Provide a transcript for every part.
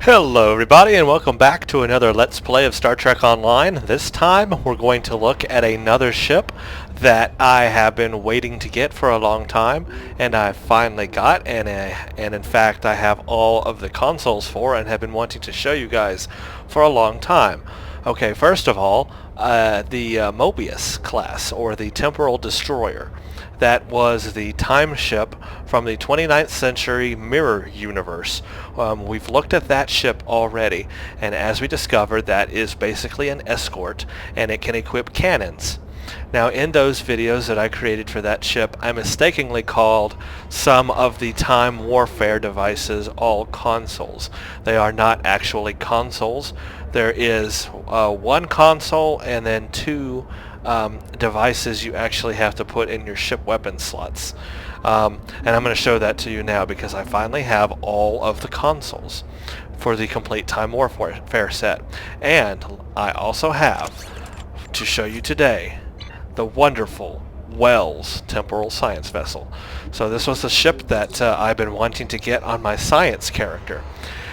Hello everybody and welcome back to another Let's Play of Star Trek Online. This time we're going to look at another ship that I have been waiting to get for a long time, and I finally got, and in fact I have all of the consoles for and have been wanting to show you guys for a long time. Okay, first of all, the Mobius class, or the Temporal Destroyer. That was the time ship from the 29th century mirror universe. We've looked at that ship already, and as we discovered, that is basically an escort, and it can equip cannons. Now, in those videos that I created for that ship, I mistakenly called some of the time warfare devices all consoles. They are not actually consoles. There is one console and then two devices you actually have to put in your ship weapon slots. And I'm going to show that to you now because I finally have all of the consoles for the complete time warfare set. And I also have, to show you today, the wonderful Wells Temporal Science Vessel. So this was a ship that I've been wanting to get on my science character.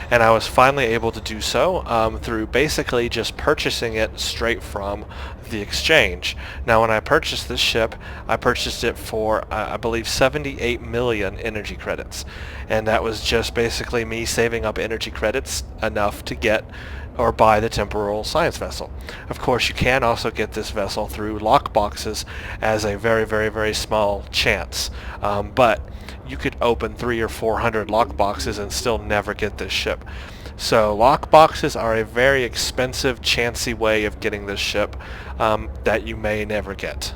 And I was finally able to do so through basically just purchasing it straight from the exchange. Now, when I purchased this ship, I purchased it for, I believe, 78 million energy credits. And that was just basically me saving up energy credits enough to get or buy the Temporal Science Vessel. Of course, you can also get this vessel through lock boxes as a very, very, very small chance. But you could open 300 or 400 lock boxes and still never get this ship. So lock boxes are a very expensive, chancy way of getting this ship that you may never get.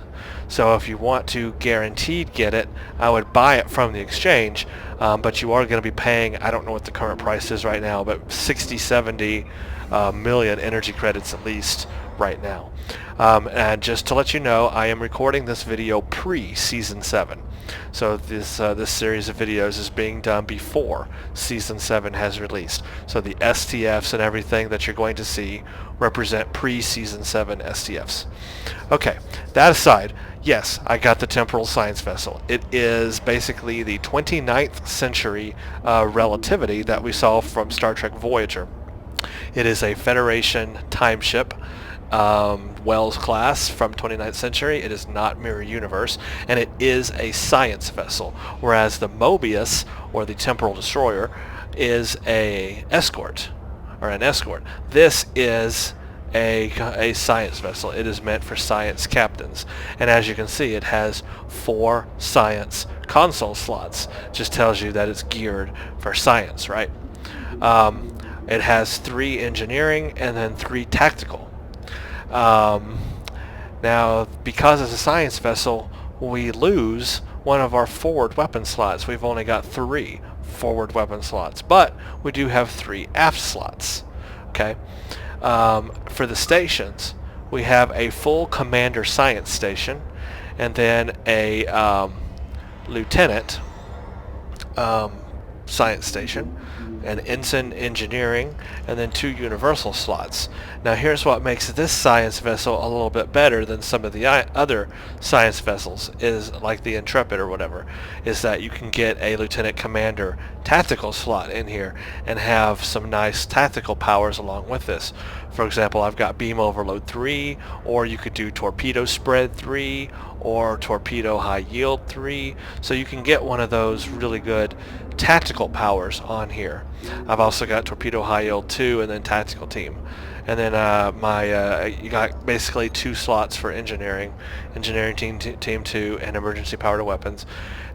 So if you want to guaranteed get it, I would buy it from the exchange, but you are going to be paying, I don't know what the current price is right now, but 60, 70 million energy credits at least right now. And just to let you know, I am recording this video pre-Season 7. So this series of videos is being done before Season 7 has released. So the STFs and everything that you're going to see represent pre-Season 7 STFs. Okay, that aside, yes, I got the Temporal Science Vessel. It is basically the 29th century relativity that we saw from Star Trek Voyager. It is a Federation Timeship, Wells class from 29th century. It is not mirror universe, and it is a science vessel, whereas the Mobius, or the Temporal Destroyer, is an escort. This is a science vessel. It is meant for science captains, and as you can see, it has 4 science console slots. Just tells you that it's geared for science, right? It has 3 engineering and then 3 tactical. Now, because it's a science vessel, we lose one of our forward weapon slots. We've only got 3 forward weapon slots, but we do have 3 aft slots. Okay. For the stations, we have a full commander science station, and then a lieutenant science station, an ensign engineering, and then 2 universal slots. Now here's what makes this science vessel a little bit better than some of the other science vessels, is like the Intrepid or whatever, is that you can get a lieutenant commander tactical slot in here and have some nice tactical powers along with this. For example, I've got beam overload 3, or you could do torpedo spread 3, or torpedo high yield 3, so you can get one of those really good tactical powers on here. I've also got torpedo high yield 2 and then tactical team. And then you got basically 2 slots for engineering team 2, and emergency power to weapons.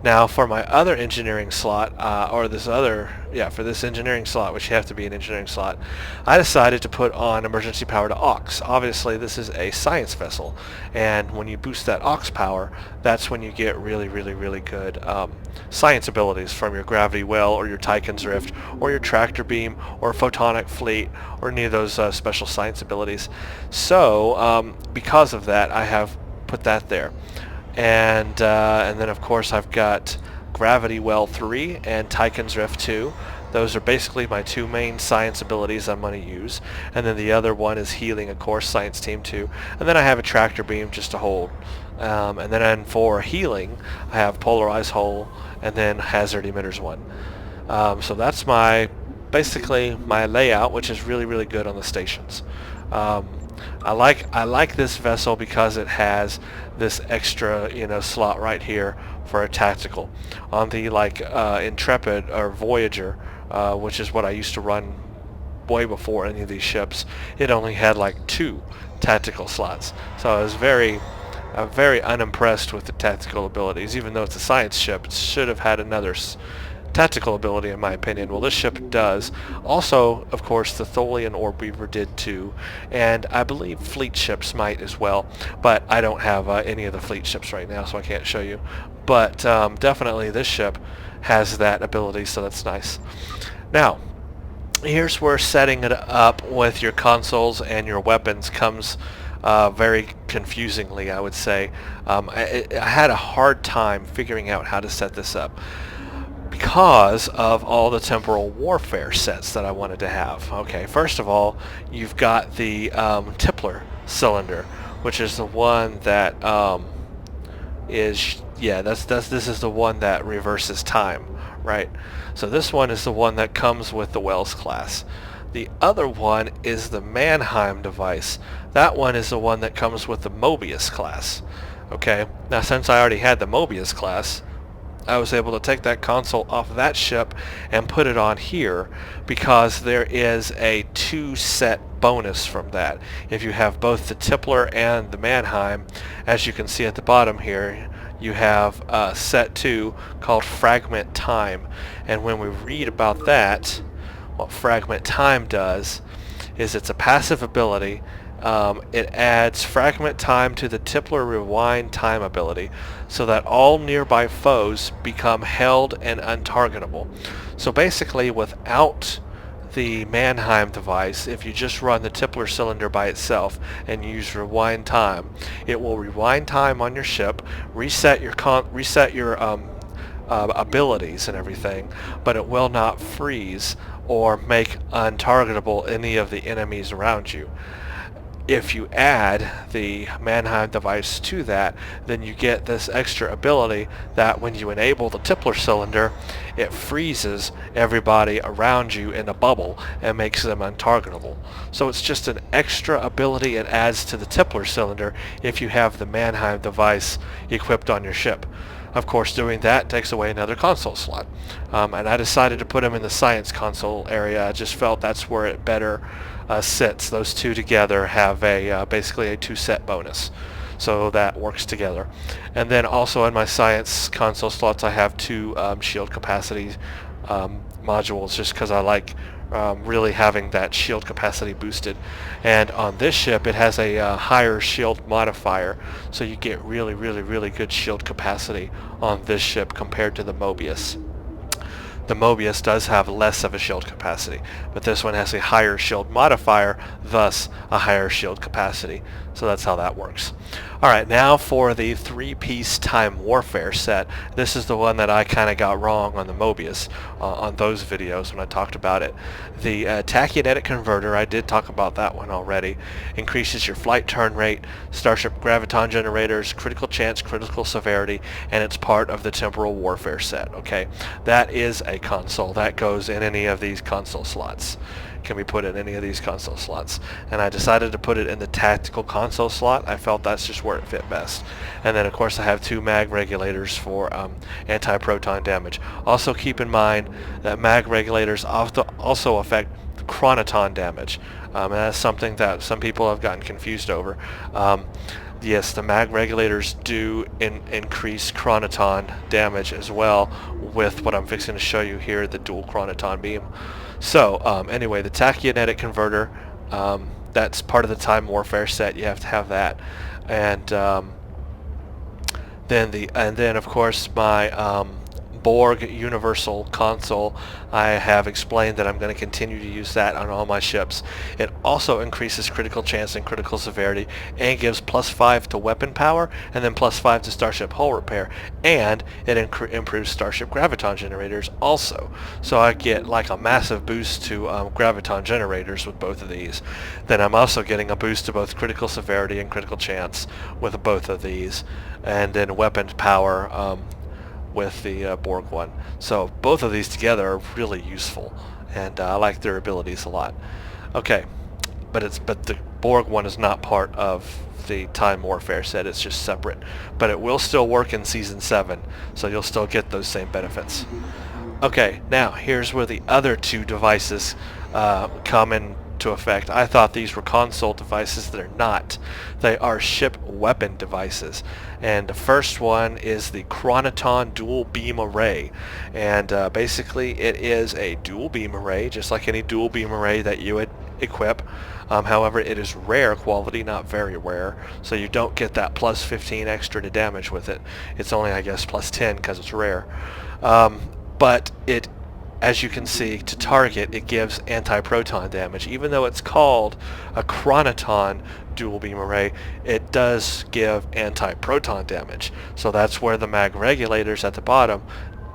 Now for my other engineering slot, for this engineering slot, which you have to be an engineering slot, I decided to put on emergency power to aux. Obviously this is a science vessel, and when you boost that aux power, that's when you get really, really, really good science abilities from your gravity well, or your Tychon's Rift, or your tractor beam, or photonic fleet, or any of those special science abilities. So because of that, I have put that there. And then of course I've got Gravity Well 3 and Tychon's Rift 2. Those are basically my 2 main science abilities I'm going to use. And then the other one is Healing, of course, Science Team 2. And then I have a Tractor Beam just to hold. And then for Healing, I have Polarized Hull and then Hazard Emitters 1. So that's my basically my layout, which is really, really good on the stations. I like this vessel because it has this extra, slot right here for a tactical. On the Intrepid or Voyager, which is what I used to run way before any of these ships, it only had like 2 tactical slots. So I was very unimpressed with the tactical abilities. Even though it's a science ship, it should have had another tactical ability, in my opinion. Well, this ship does. Also, of course, the Tholian Orb Weaver did too, and I believe fleet ships might as well, but I don't have any of the fleet ships right now, so I can't show you. But definitely this ship has that ability, so that's nice. Now, here's where setting it up with your consoles and your weapons comes very confusingly, I would say. I had a hard time figuring out how to set this up, because of all the temporal warfare sets that I wanted to have. Okay, first of all, you've got the Tippler cylinder, which is the one that this is the one that reverses time, right? So this one is the one that comes with the Wells class. The other one is the Mannheim device. That one is the one that comes with the Mobius class. Okay, now since I already had the Mobius class, I was able to take that console off of that ship and put it on here, because there is a 2-set bonus from that. If you have both the Tippler and the Mannheim, as you can see at the bottom here, you have set 2 called Fragment Time. And when we read about that, what Fragment Time does is it's a passive ability. It adds fragment time to the Tippler Rewind Time ability, so that all nearby foes become held and untargetable. So basically, without the Mannheim device, if you just run the Tippler cylinder by itself and use Rewind Time, it will rewind time on your ship, reset your abilities and everything, but it will not freeze or make untargetable any of the enemies around you. If you add the Mannheim device to that, then you get this extra ability that when you enable the Tippler cylinder, it freezes everybody around you in a bubble and makes them untargetable. So it's just an extra ability it adds to the Tippler cylinder if you have the Mannheim device equipped on your ship. Of course, doing that takes away another console slot. And I decided to put them in the science console area. I just felt that's where it better sits. Those two together have basically a 2-set bonus. So that works together. And then also in my science console slots, I have 2 shield capacity modules, just because I like really having that shield capacity boosted. And on this ship, it has a higher shield modifier, so you get really, really, really good shield capacity on this ship compared to the Mobius. The Mobius does have less of a shield capacity, but this one has a higher shield modifier, thus a higher shield capacity. So that's how that works. Alright, now for the 3-piece Time Warfare set. This is the one that I kind of got wrong on the Mobius, on those videos when I talked about it. The tachyonetic converter, I did talk about that one already, increases your flight turn rate, starship graviton generators, critical chance, critical severity, and it's part of the Temporal Warfare set. Okay, that is a console. That goes in any of these console slots. Can be put in any of these console slots, and I decided to put it in the tactical console slot. I felt that's just where it fit best. And then of course I have 2 mag regulators for anti-proton damage. Also keep in mind that mag regulators also affect chronoton damage, and that's something that some people have gotten confused over. Yes, the mag regulators do increase chronoton damage as well, with what I'm fixing to show you here, the dual chronoton beam. So anyway, the tachyonetic converter, that's part of the Time Warfare set. You have to have that, and then of course my Borg Universal Console, I have explained that I'm going to continue to use that on all my ships. It also increases critical chance and critical severity, and gives +5 to weapon power, and then +5 to starship hull repair, and it improves starship graviton generators also. So I get like a massive boost to graviton generators with both of these. Then I'm also getting a boost to both critical severity and critical chance with both of these, and then weapon power with the Borg one. So both of these together are really useful, and I like their abilities a lot. Okay, but the Borg one is not part of the Time Warfare set. It's just separate, but it will still work in Season 7, so you'll still get those same benefits. Okay, now here's where the other two devices come into effect. I thought these were console devices. They're not. They are ship weapon devices. And the first one is the Chronoton Dual Beam Array. And basically it is a dual beam array, just like any dual beam array that you would equip. However, it is rare quality, not very rare, so you don't get that plus 15 extra to damage with it. It's only, I guess, plus 10 because it's rare. But it, as you can see, to target, it gives anti-proton damage. Even though it's called a Chronoton dual beam array, it does give anti-proton damage. So that's where the mag regulators at the bottom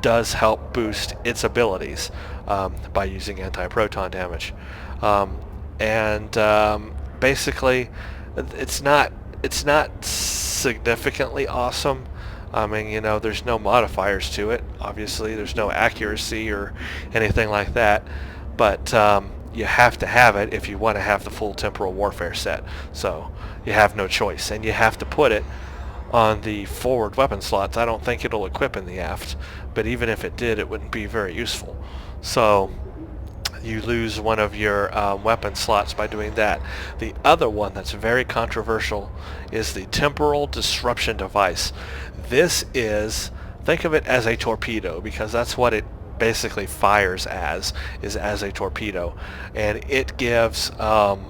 does help boost its abilities by using anti-proton damage. Basically, it's not significantly awesome. I mean, you know, there's no modifiers to it. Obviously, there's no accuracy or anything like that. But you have to have it if you want to have the full Temporal Warfare set. So you have no choice. And you have to put it on the forward weapon slots. I don't think it'll equip in the aft. But even if it did, it wouldn't be very useful. So you lose one of your weapon slots by doing that. The other one that's very controversial is the Temporal Disruption Device. This is, think of it as a torpedo, because that's what it basically fires as, is as a torpedo. And it gives, I'm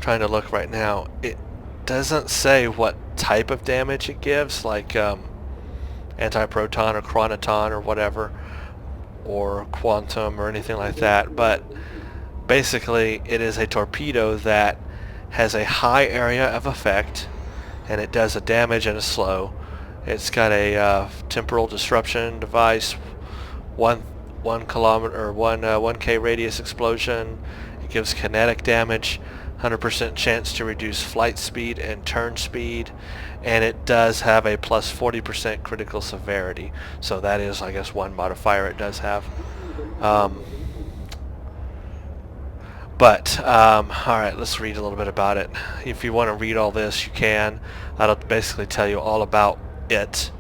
trying to look right now, it doesn't say what type of damage it gives, like anti-proton or chronoton or whatever, or quantum or anything like that, but basically it is a torpedo that has a high area of effect, and it does a damage and a slow. It's got a temporal disruption device, 1 kilometer or 1k radius explosion. It gives kinetic damage, 100% chance to reduce flight speed and turn speed, and it does have a plus 40% critical severity. So that is, I guess, one modifier it does have. Alright, let's read a little bit about it. If you want to read all this, you can. That'll basically tell you all about it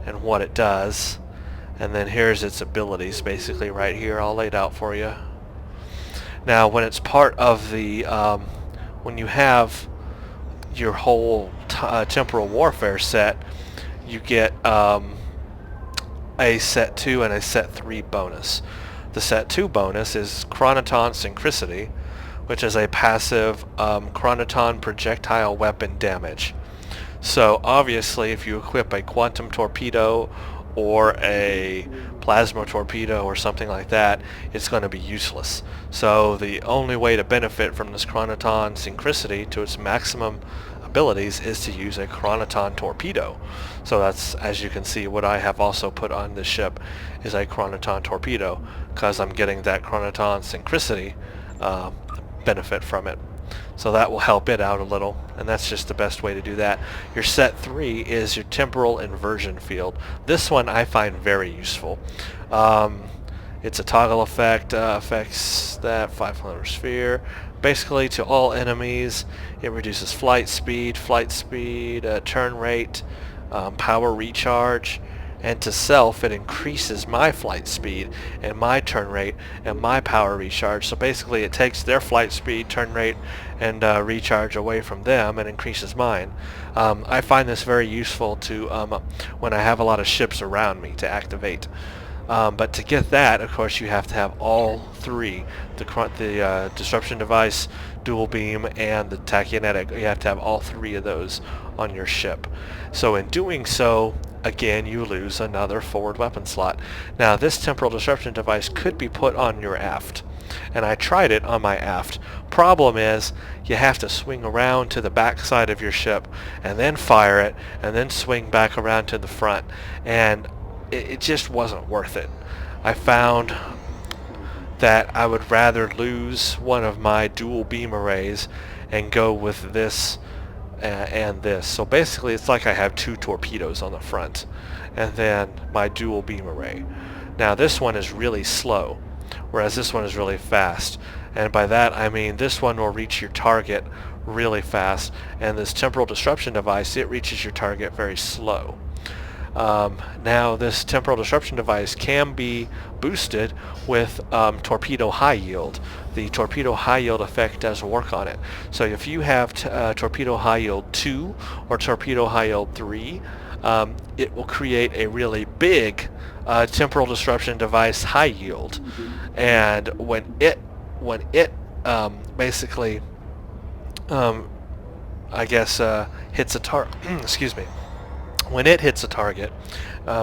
and what it does. And then here's its abilities, basically right here, all laid out for you. Now, when it's part of the, when you have your whole Temporal Warfare set, you get a Set 2 and a Set 3 bonus. The Set 2 bonus is Chronoton Synchronicity, which is a passive chronoton projectile weapon damage. So obviously if you equip a quantum torpedo or a plasma torpedo or something like that, it's going to be useless. So the only way to benefit from this Chronoton Synchronicity to its maximum abilities is to use a Chronoton torpedo. So that's, as you can see, what I have also put on this ship is a Chronoton torpedo, because I'm getting that Chronoton Synchronicity benefit from it. So that will help it out a little, and that's just the best way to do that. Your Set 3 is your Temporal Inversion Field. This one I find very useful. It's a toggle effect, affects that 500 sphere. Basically to all enemies, it reduces flight speed, turn rate, power recharge, and to self it increases my flight speed and my turn rate and my power recharge. So basically it takes their flight speed, turn rate, and recharge away from them and increases mine. I find this very useful to when I have a lot of ships around me to activate. But to get that, of course, you have to have all three, the disruption device, dual beam, and the tachyonetic. You have to have all three of those on your ship. So in doing so, again, you lose another forward weapon slot. Now, this temporal disruption device could be put on your aft, and I tried it on my aft. Problem is, you have to swing around to the back side of your ship, and then fire it, and then swing back around to the front, and it just wasn't worth it. I found that I would rather lose one of my dual beam arrays and go with this and this. So basically it's like I have two torpedoes on the front and then my dual beam array. Now this one is really slow. whereas this one is really fast. And by that I mean this one will reach your target really fast, and this temporal disruption device, it reaches your target very slow. Now this temporal disruption device can be boosted with torpedo high yield. The torpedo high yield effect does work on it. So if you have torpedo high yield 2 or torpedo high yield 3, it will create a really big temporal disruption device high yield. And when it basically I guess hits a target excuse me, when it hits a target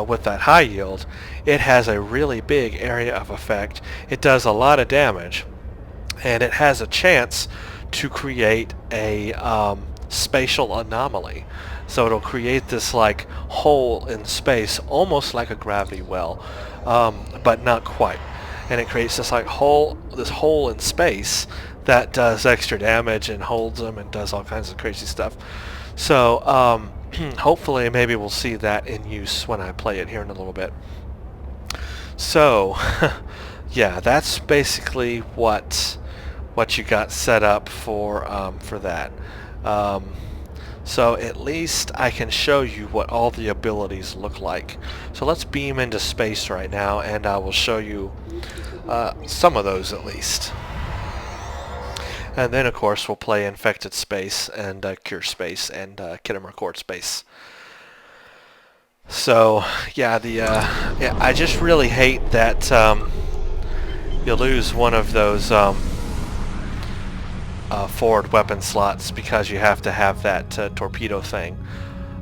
with that high yield, it has a really big area of effect. It does a lot of damage, and it has a chance to create a spatial anomaly. So it'll create this like hole in space, almost like a gravity well, but not quite. And it creates this like hole in space that does extra damage and holds them and does all kinds of crazy stuff. So hopefully maybe we'll see that in use when I play it here in a little bit. So yeah, that's basically what you got set up for that. So at least I can show you what all the abilities look like. So let's beam into space right now, and I will show you some of those at least. And then of course we'll play infected space and cure space and Kittimer Court space. So yeah, yeah, I just really hate that you lose one of those forward weapon slots because you have to have that torpedo thing.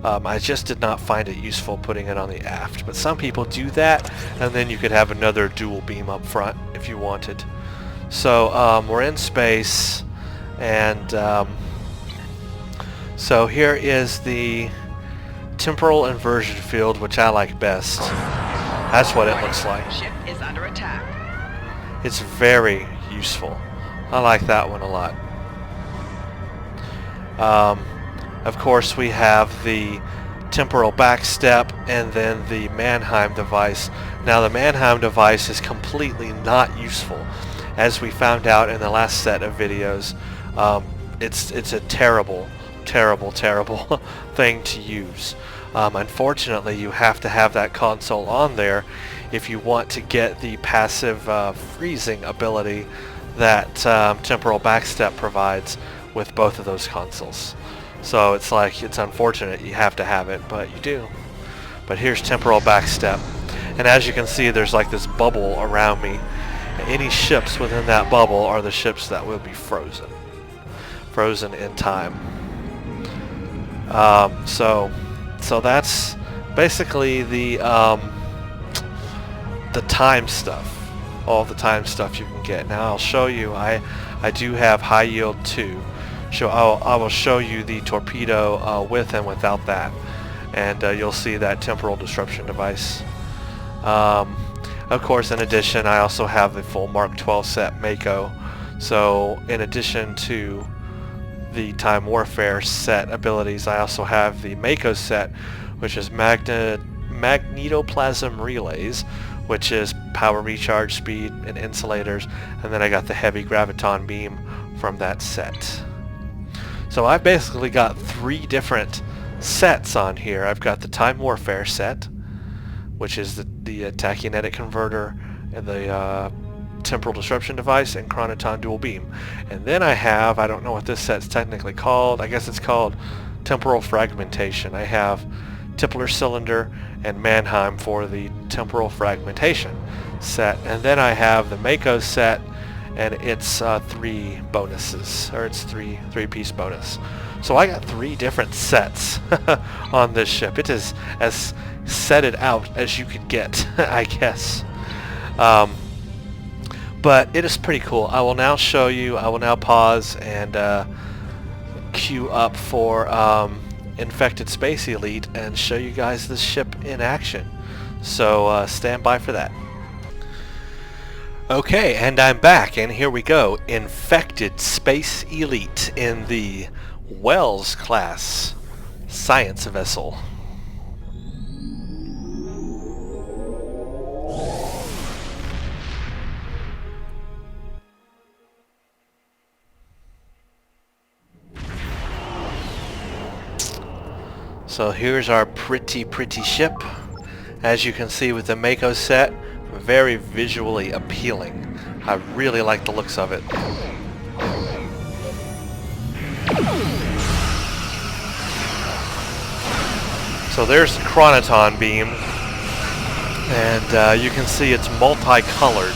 I just did not find it useful putting it on the aft, but some people do that, and then you could have another dual beam up front if you wanted. So we're in space, and so here is the temporal inversion field, which I like best. That's what it looks like. Ship is under attack. It's very useful. I like that one a lot. Of course, we have the temporal backstep and then the Mannheim device. Now the Mannheim device is completely not useful. As we found out in the last set of videos, it's a terrible thing to use. Unfortunately, you have to have that console on there if you want to get the passive freezing ability that temporal backstep provides with both of those consoles. So it's like, it's unfortunate you have to have it, but you do. But here's temporal backstep, and as you can see, there's like this bubble around me. Any ships within that bubble are the ships that will be frozen in time. So that's basically the time stuff, all the time stuff you can get. Now I'll show you. I do have high yield 2. I will show you the torpedo with and without that, and you'll see that temporal disruption device. Of course, in addition, I also have the full Mark 12 set Mako. So in addition to the Time Warfare set abilities, I also have the Mako set, which is magnetoplasm relays, which is power recharge speed and insulators, and then I got the heavy graviton beam from that set. So I've basically got 3 different sets on here. I've got the Time Warfare set, which is the tachynetic converter and the temporal disruption device and chronoton dual beam. And then I have, I don't know what this set's technically called, I guess it's called temporal fragmentation. I have Tippler cylinder and Mannheim for the temporal fragmentation set. And then I have the Mako set, and it's 3 bonuses, or it's 3-piece bonus. So I got 3 different sets on this ship. It is as set it out as you could get, I guess. But it is pretty cool. I will now show you, I will now pause and queue up for Infected Space Elite and show you guys this ship in action. So stand by for that. Okay, and I'm back, and here we go. Infected Space Elite in the Wells class science vessel. So here's our pretty ship. As you can see with the Mako set, very visually appealing. I really like the looks of it. So there's the chronoton beam, and you can see it's multicolored.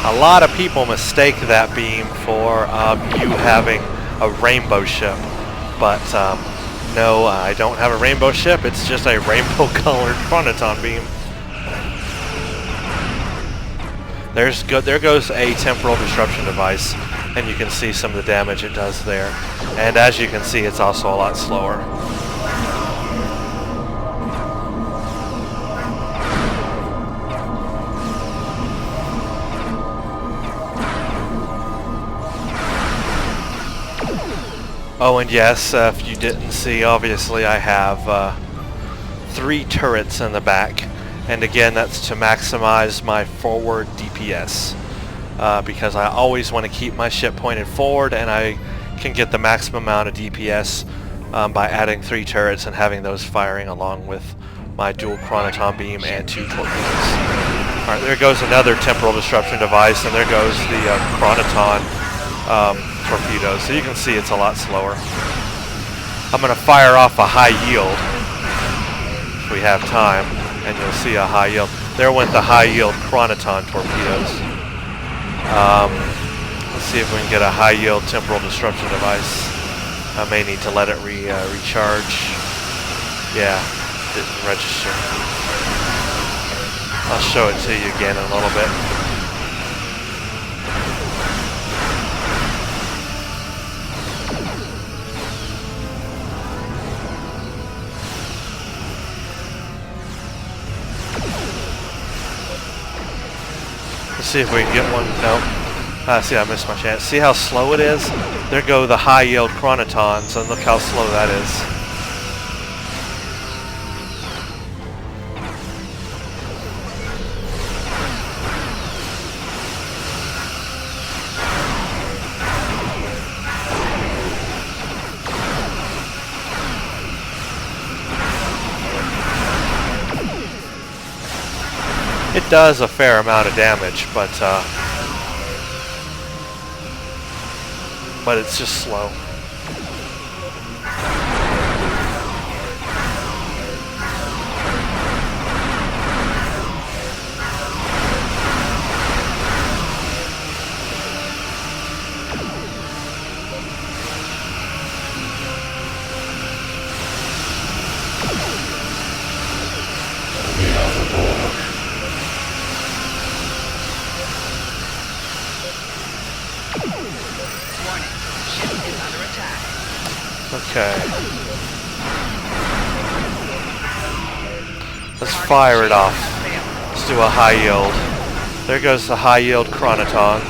A lot of people mistake that beam for you having a rainbow ship, but no, I don't have a rainbow ship. It's just a rainbow-colored chronoton beam. There goes a temporal disruption device, and you can see some of the damage it does there. And as you can see, it's also a lot slower. Oh, and yes, if you didn't see, obviously I have 3 turrets in the back. And again, that's to maximize my forward DPS. Because I always want to keep my ship pointed forward, and I can get the maximum amount of DPS by adding 3 turrets and having those firing along with my dual chronoton beam and 2 torpedoes. Alright, there goes another temporal disruption device, and there goes the chronoton torpedoes. So you can see it's a lot slower. I'm going to fire off a high yield if we have time, and you'll see a high yield. There went the high yield chronoton torpedoes. Let's see if we can get a high yield temporal disruption device. I may need to let it recharge. Yeah, didn't register. I'll show it to you again in a little bit. See if we can get one. No. See, I missed my chance. See how slow it is? There go the high yield chronotons, and look how slow that is. It does a fair amount of damage, but it's just slow. Okay. Let's fire it off. Let's do a high yield. There goes the high yield chronotons.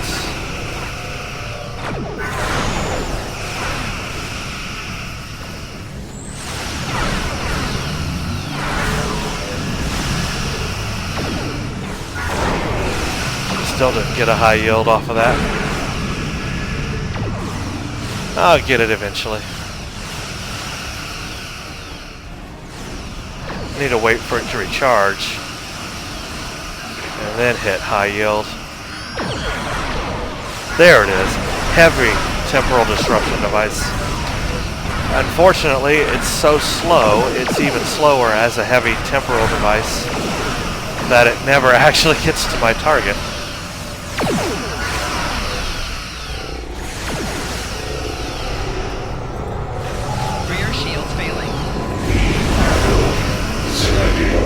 Still didn't get a high yield off of that. I'll get it eventually. Need to wait for it to recharge and then hit high yield. There it is. Heavy temporal disruption device. Unfortunately, it's so slow, it's even slower as a heavy temporal device, that it never actually gets to my target.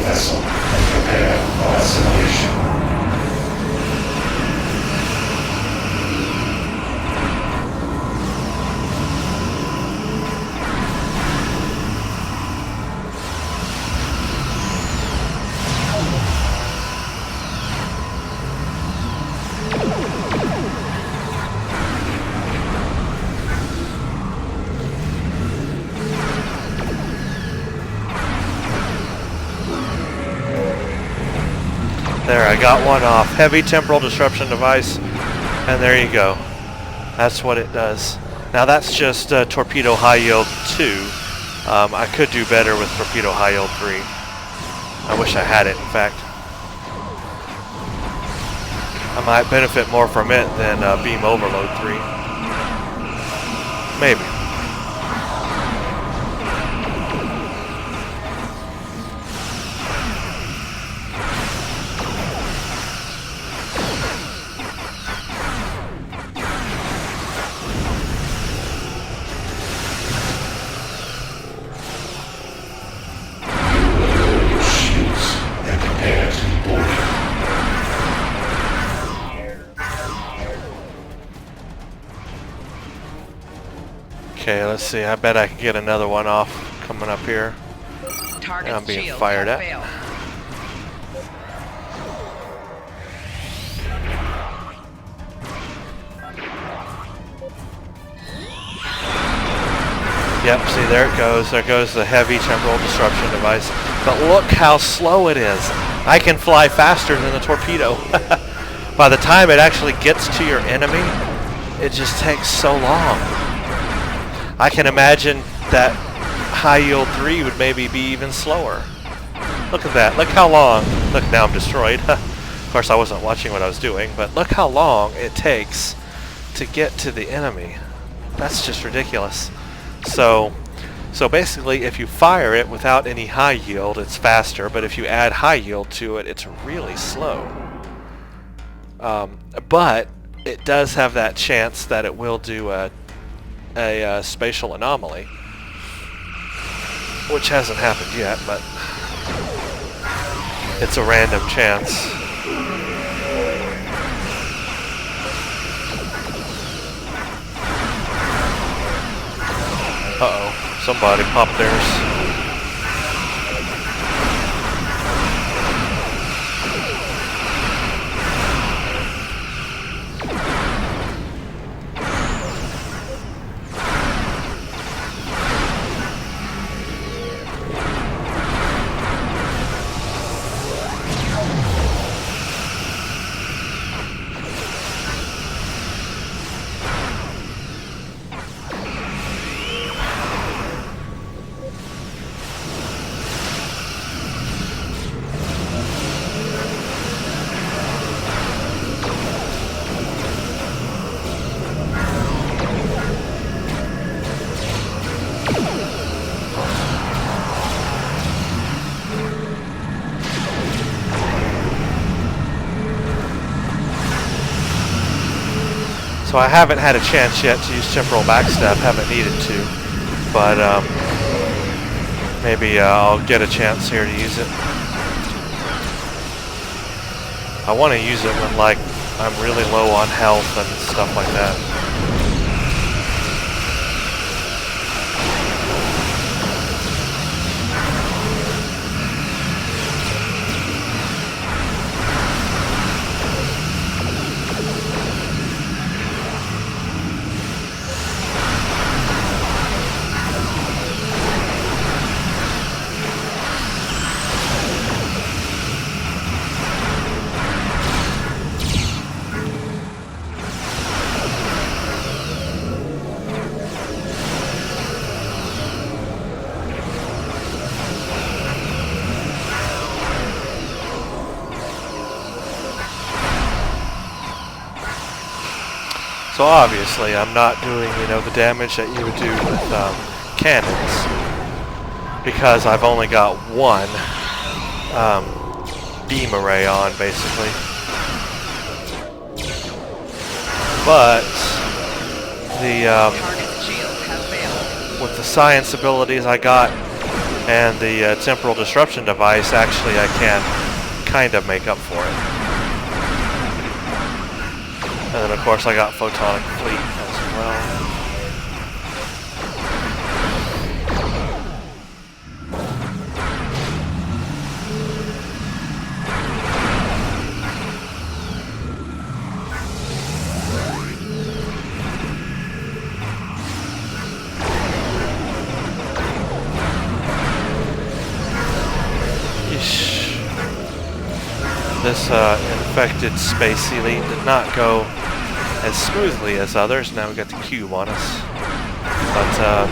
Vessel and prepare for acceleration. There, I got one off. Heavy temporal disruption device, and there you go. That's what it does. Now that's just torpedo high yield 2. I could do better with Torpedo High Yield 3. I wish I had it, in fact. I might benefit more from it than Beam Overload 3. Maybe. Okay, let's see. I bet I can get another one off coming up here. And I'm being fired at. Yep, see, there it goes. There goes the heavy temporal disruption device. But look how slow it is. I can fly faster than the torpedo. By the time it actually gets to your enemy, it just takes so long. I can imagine that High Yield 3 would maybe be even slower. Look at that. Look how long. Look, now I'm destroyed. Of course, I wasn't watching what I was doing, but look how long it takes to get to the enemy. That's just ridiculous. So basically, if you fire it without any high yield, it's faster, but if you add high yield to it, it's really slow. But it does have that chance that it will do a spatial anomaly, which hasn't happened yet, but it's a random chance. Uh-oh, somebody popped theirs. So I haven't had a chance yet to use temporal backstep, haven't needed to, but maybe I'll get a chance here to use it. I want to use it when like I'm really low on health and stuff like that. So obviously I'm not doing, the damage that you would do with cannons, because I've only got one beam array on, basically. But with the science abilities I got and the temporal disruption device, actually I can kind of make up for it. And then of course I got Photonic Fleet as well. This infected space elite did not go as smoothly as others. Now we got the cube on us, but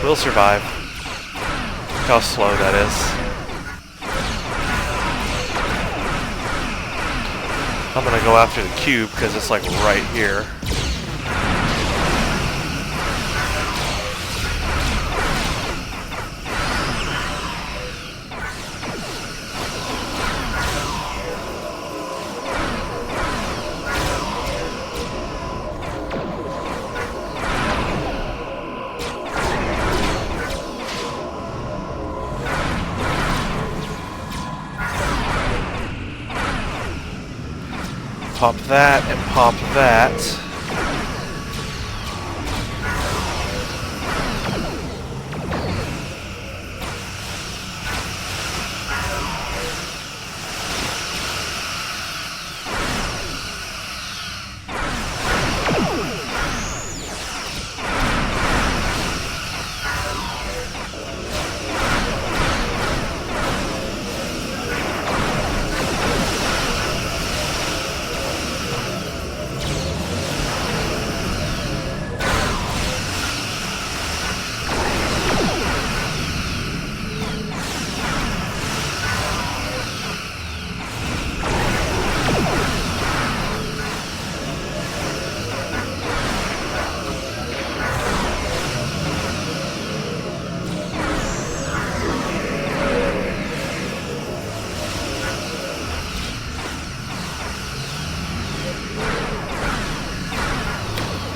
We'll survive. Look how slow that is. I'm gonna go after the cube because it's like right here. Pop that and pop that.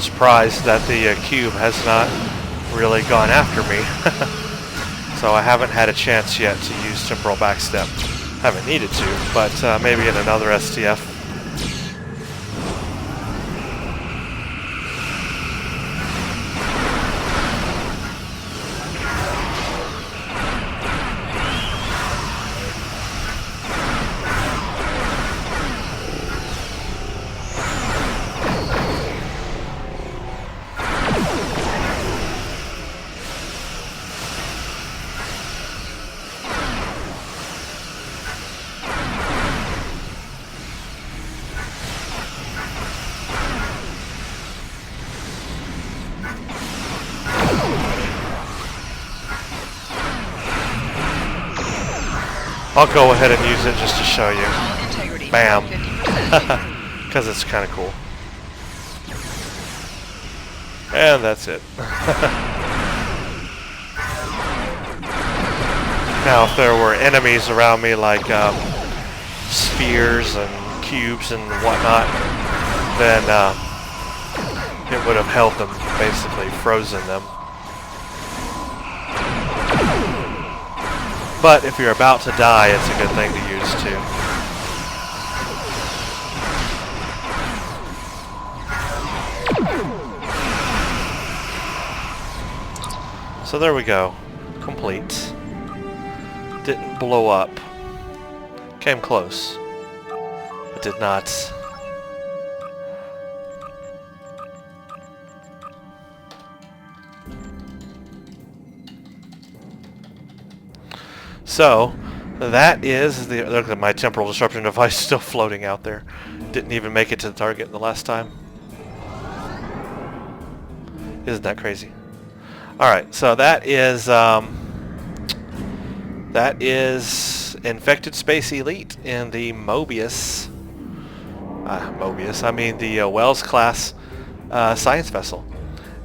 Surprised that the cube has not really gone after me. So I haven't had a chance yet to use temporal backstep. Haven't needed to, but maybe in another STF. I'll go ahead and use it just to show you. Bam. Because it's kind of cool. And that's it. Now if there were enemies around me like spheres and cubes and whatnot, then it would have held them, basically frozen them. But if you're about to die, it's a good thing to use too. So there we go. Complete. Didn't blow up. Came close. But did not. So, that is the... Look at my temporal disruption device still floating out there. Didn't even make it to the target the last time. Isn't that crazy? Alright, so that is Infected Space Elite in the the Wells class science vessel.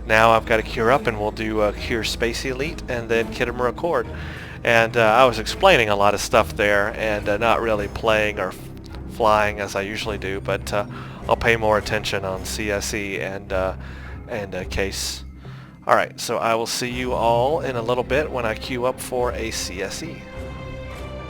Now I've got to cure up and we'll do Cure Space Elite and then Kittimer Accord. And I was explaining a lot of stuff there and not really playing or flying as I usually do, but I'll pay more attention on CSE and case. Alright, so I will see you all in a little bit when I queue up for a CSE.